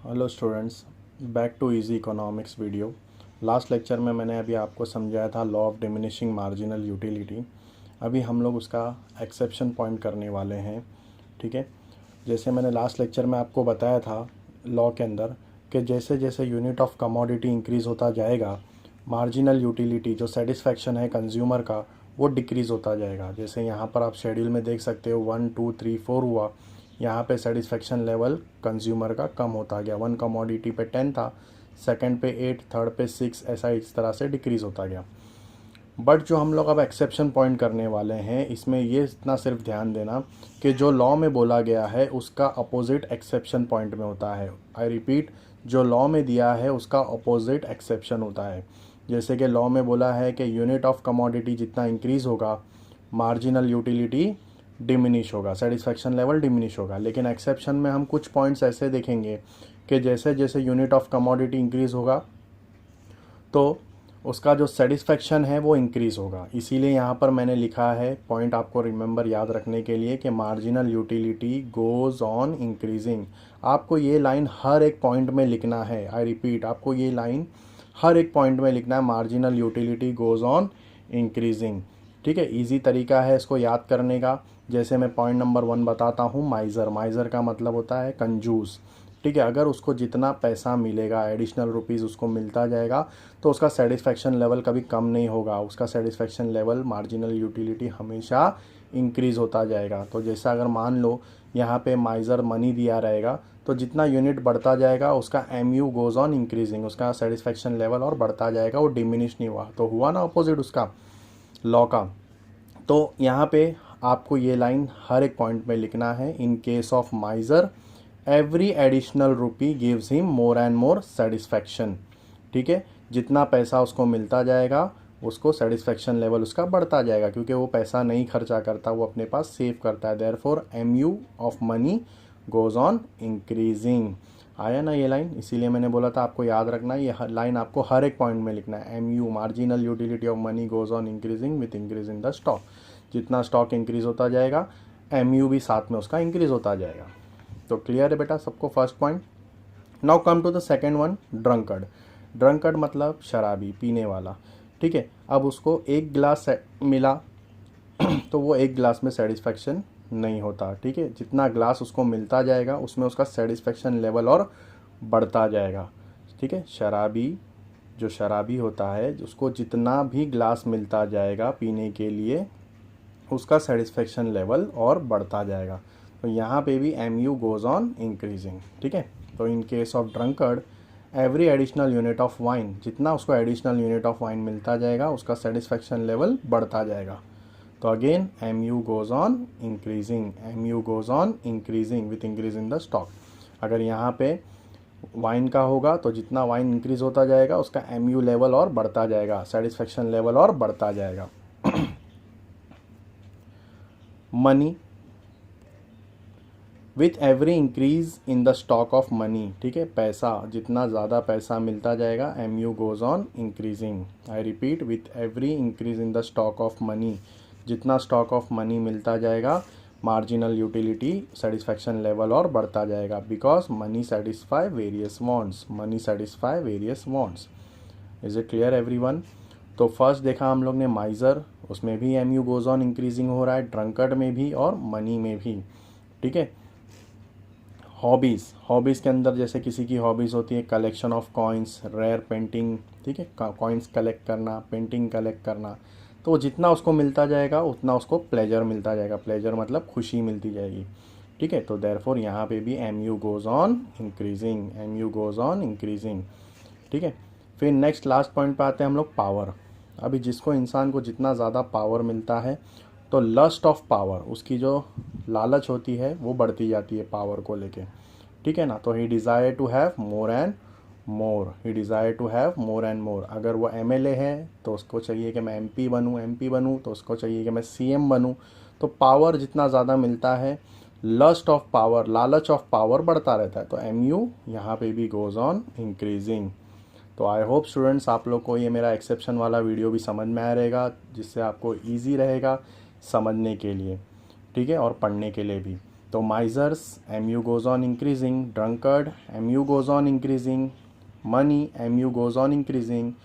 Hello students, back to easy economics video. Last lecture में मैंने अभी आपको समझाया था law of diminishing marginal utility. अभी हम लोग उसका एक्सेप्शन पॉइंट करने वाले हैं। ठीक है, जैसे मैंने लास्ट लेक्चर में आपको बताया था लॉ के अंदर कि जैसे जैसे यूनिट ऑफ कमोडिटी इंक्रीज़ होता जाएगा, मार्जिनल यूटिलिटी जो सेटिस्फैक्शन है कंज्यूमर का वो डिक्रीज़ होता जाएगा। जैसे यहाँ पर आप शेड्यूल में देख सकते हो 1 2 3 4 हुआ, यहाँ पे सेटिस्फेक्शन लेवल कंज्यूमर का कम होता गया। 1 कमोडिटी पे 10 था, सेकंड पे 8, थर्ड पे 6, ऐसा इस तरह से डिक्रीज़ होता गया। बट जो हम लोग अब एक्सेप्शन पॉइंट करने वाले हैं, इसमें ये इतना सिर्फ ध्यान देना कि जो लॉ में बोला गया है उसका अपोजिट एक्सेप्शन पॉइंट में होता है। आई रिपीट, जो लॉ में दिया है उसका अपोजिट एक्सेप्शन होता है। जैसे कि लॉ में बोला है कि यूनिट ऑफ कमोडिटी जितना इंक्रीज़ होगा, मार्जिनल यूटिलिटी डिमिनिश होगा, सेटिस्फेक्शन लेवल डिमिनिश होगा। लेकिन एक्सेप्शन में हम कुछ पॉइंट्स ऐसे देखेंगे कि जैसे जैसे यूनिट ऑफ कमोडिटी इंक्रीज़ होगा तो उसका जो सेटिस्फेक्शन है वो इंक्रीज़ होगा। इसीलिए यहाँ पर मैंने लिखा है पॉइंट आपको रिमेंबर याद रखने के लिए कि marginal utility goes on increasing. आपको ये लाइन हर एक पॉइंट में लिखना है। आई रिपीट, आपको ये लाइन हर एक पॉइंट में लिखना है, marginal utility goes on increasing. ठीक है, इजी तरीका है इसको याद करने का। जैसे मैं पॉइंट नंबर 1 बताता हूँ, माइज़र। माइज़र का मतलब होता है कंजूस। ठीक है, अगर उसको जितना पैसा मिलेगा, एडिशनल रुपीज़ उसको मिलता जाएगा, तो उसका सेटिस्फेक्शन लेवल कभी कम नहीं होगा। उसका सेटिस्फेक्शन लेवल, मार्जिनल यूटिलिटी हमेशा इंक्रीज़ होता जाएगा। तो जैसा अगर मान लो यहाँ पे माइज़र मनी दिया रहेगा, तो जितना यूनिट बढ़ता जाएगा उसका MU गोज़ ऑन इंक्रीजिंग, उसका सेटिस्फेक्शन लेवल और बढ़ता जाएगा, वो डिमिनिश नहीं हुआ। तो हुआ ना अपोजिट उसका लॉ का। तो यहाँ पे आपको ये लाइन हर एक पॉइंट में लिखना है। In case of miser every additional rupee gives him more and more satisfaction. ठीक है, जितना पैसा उसको मिलता जाएगा उसको सेटिस्फैक्शन लेवल उसका बढ़ता जाएगा, क्योंकि वो पैसा नहीं खर्चा करता, वो अपने पास सेव करता है। Therefore MU of money goes on increasing. आया ना ये लाइन? इसीलिए मैंने बोला था आपको याद रखना, ये लाइन आपको हर एक पॉइंट में लिखना है। MU marginal utility of money goes on increasing with increase in the stock. जितना स्टॉक इंक्रीज होता जाएगा MU भी साथ में उसका इंक्रीज होता जाएगा। तो क्लियर है बेटा सबको first point. Now come to the second one, drunkard. Drunkard मतलब शराबी, पीने वाला। ठीक है, अब उसको एक गिलास मिला तो वो एक गिलास में सेटिस्फेक्शन नहीं होता। ठीक है, जितना ग्लास उसको मिलता जाएगा उसमें उसका सेटिस्फेक्शन लेवल और बढ़ता जाएगा। ठीक है, शराबी जो शराबी होता है उसको जितना भी ग्लास मिलता जाएगा पीने के लिए उसका सेटिस्फेक्शन लेवल और बढ़ता जाएगा। तो यहाँ पे भी MU गोज़ ऑन इंक्रीजिंग। ठीक है, तो इन case of drunkard every additional unit of wine, जितना उसको एडिशनल यूनिट ऑफ वाइन मिलता जाएगा उसका सेटिस्फेक्शन लेवल बढ़ता जाएगा। तो again MU goes on increasing, MU goes on increasing with increase in the stock. अगर यहाँ पे वाइन का होगा तो जितना वाइन इंक्रीज होता जाएगा उसका MU लेवल और बढ़ता जाएगा, सेटिस्फेक्शन लेवल और बढ़ता जाएगा। Money with every increase in the stock of money. ठीक है, पैसा, जितना ज़्यादा पैसा मिलता जाएगा MU goes on increasing. I repeat, with every increase in the stock of money, जितना स्टॉक ऑफ मनी मिलता जाएगा मार्जिनल यूटिलिटी सेटिस्फेक्शन लेवल और बढ़ता जाएगा। Because money satisfy various wants, money satisfy various wants. Is it clear everyone? तो first देखा हम लोग ने माइज़र, उसमें भी MU गोज़ ऑन इंक्रीजिंग हो रहा है, ड्रंकर्ड में भी और मनी में भी। ठीक है, हॉबीज़, हॉबीज़ के अंदर जैसे किसी की हॉबीज़ होती है collection of coins, rare painting. ठीक है, कॉइन्स कलेक्ट करना, पेंटिंग कलेक्ट करना। तो जितना उसको मिलता जाएगा उतना उसको प्लेजर मिलता जाएगा। प्लेजर मतलब खुशी मिलती जाएगी। ठीक है, तो देयरफॉर यहाँ पे भी MU goes on increasing, MU goes on increasing. ठीक है, फिर नेक्स्ट लास्ट पॉइंट पे आते हैं हम लोग, पावर। अभी जिसको इंसान को जितना ज़्यादा पावर मिलता है तो लस्ट ऑफ पावर, उसकी जो लालच होती है वो बढ़ती जाती है पावर को लेके। ठीक है ना, तो he desire to have more and more, he desire to have more and more. अगर वो MLA है तो उसको चाहिए कि मैं MP बनूँ, MP बनूँ तो उसको चाहिए कि मैं CM बनूँ। तो पावर जितना ज़्यादा मिलता है, लस्ट ऑफ पावर, लालच ऑफ पावर बढ़ता रहता है। तो MU यहाँ पे भी गोज़ ऑन इंक्रीजिंग। तो आई होप स्टूडेंट्स आप लोग को ये मेरा एक्सेप्शन वाला वीडियो भी समझ में आ रहेगा, जिससे आपको ईजी रहेगा समझने के लिए। ठीक है, और पढ़ने के लिए भी। तो माइजर्स MU goes on increasing, drunkard MU goes on increasing, money MU goes on increasing,